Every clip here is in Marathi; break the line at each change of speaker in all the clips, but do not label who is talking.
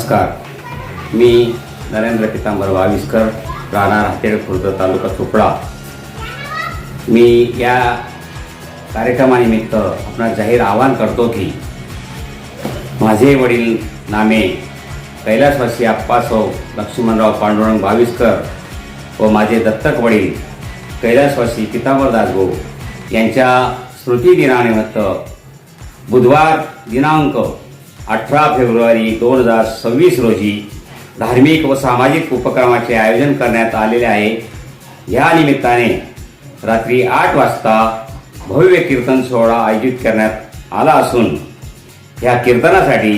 नमस्कार, मी नरेंद्र पितांबर वाविस्कर, राहणार हातेड खुर्द, तालुका चोपडा। मी या कार्यक्रमानिमित्त आपणास जाहीर आवाहन करतो की माझे वडील नामे कैलासवासी आप्पासो लक्ष्मणराव पांडुरंग वाविस्कर व माझे दत्तक वडील कैलासवासी पितांबर दासभाऊ यांच्या स्मृती दिनानिमित्त बुधवार दिनांक 18 फेब्रुवारी 2026 रोजी धार्मिक व सामाजिक उपक्रमाचे आयोजन करण्यात आलेले आहे। या निमित्ताने रात्री 8 वाजता भव्य कीर्तन सोहळा आयोजित करण्यात आला असून या कीर्तनासाठी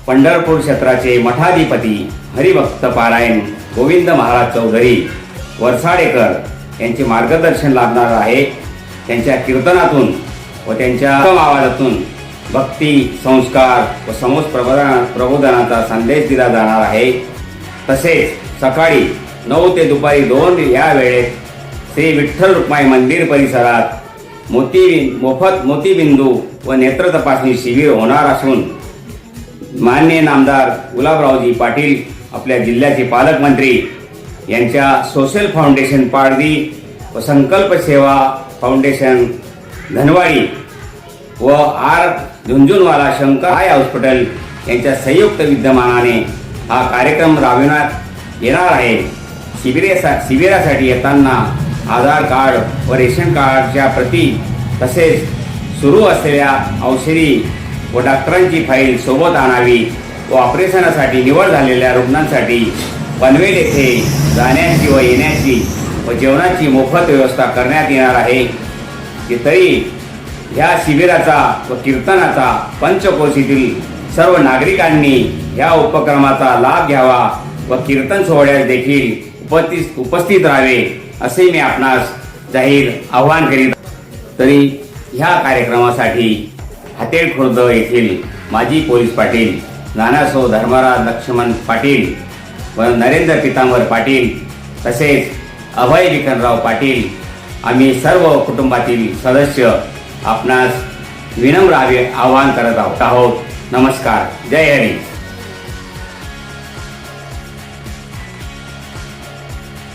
पंढरपूर क्षेत्राचे मठाधिपती हरिभक्त पारायण गोविंद महाराज चौधरी वरसाडेकर यांचे मार्गदर्शन लाभणार आहे। त्यांच्या कीर्तनातून व त्यांच्या आवाजातून भक्ती, संस्कार व समोस प्रबोधनाचा संदेश दिला जाणार आहे। तसेच सकाळी 9 ते दुपारी 2 या वेळेत श्री विठ्ठल रुक्माई मंदिर परिसरात मोफत मोतीबिंदू व नेत्र तपासणी शिबिर होणार असून माननीय नामदार गुलाबरावजी पाटील, आपल्या जिल्ह्याचे पालकमंत्री यांच्या सोशल फाउंडेशन पारधी व संकल्प सेवा फाउंडेशन धनवाडी व R Jhunjhunwala Shankar eye hospital यांच्या संयुक्त विद्यमानाने हा कार्यक्रम राबविण्यात येणार आहे। शिबिरासाठी येताना आधार कार्ड व रेशन कार्डच्या प्रती तसेच सुरू असलेल्या औषधी व डॉक्टरांची फाईल सोबत आणावी व ऑपरेशनासाठी निवड झालेल्या रुग्णांसाठी पनवेल येथे जाण्याची व येण्याची व जेवणाची मोफत व्यवस्था करण्यात येणार आहे। तरी ह्या शिबिराचा व कीर्तनाचा पंचकोशीतील सर्व नागरिकांनी ह्या उपक्रमाचा लाभ घ्यावा व कीर्तन सोहळ्यास देखील उपस्थित राहावे असे मी आपणास जाहीर आवाहन करीत। तरी ह्या कार्यक्रमासाठी हातेड खुर्द येथील माजी पोलीस पाटील नानासो धर्मराज लक्ष्मण पाटील व नरेंद्र पितांबर पाटील तसेच अभय विकनराव पाटील आम्ही सर्व कुटुंबातील सदस्य आपणास विनम्र आवाहन करत आहोत। नमस्कार, जय हरी।